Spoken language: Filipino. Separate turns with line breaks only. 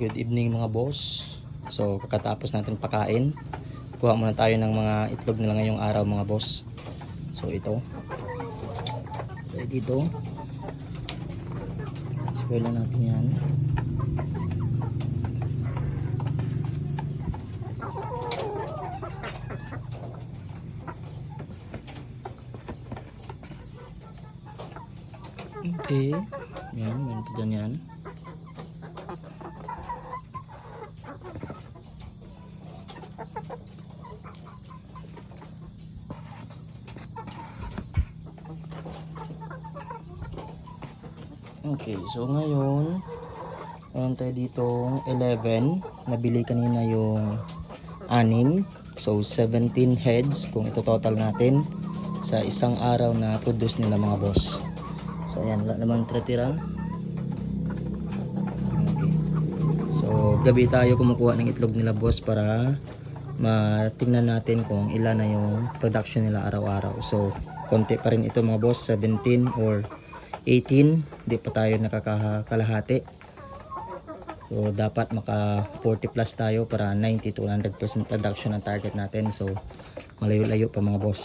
Good evening mga boss. So kakatapos natin pakain, kuha muna tayo ng mga itlog nila ngayong araw mga boss. So ito. So dito. Spoil na natin yan. Okay. Yan, meron pa dyan yan. Okay, so ngayon meron tayo dito 11. Nabili kanina yung 6. So 17 heads kung ito total natin sa isang araw na produce nila mga boss. So ayan, wala namang tira-tira. Okay. So gabi tayo kumukuha ng itlog nila boss para matingnan natin kung ilan na yung production nila araw-araw. So konti pa rin ito mga boss, 17 or 18, di pa tayo nakakakalahati. So dapat maka 40 plus tayo para 90 to 100% production ang target natin. So malayo-layo pa mga boss.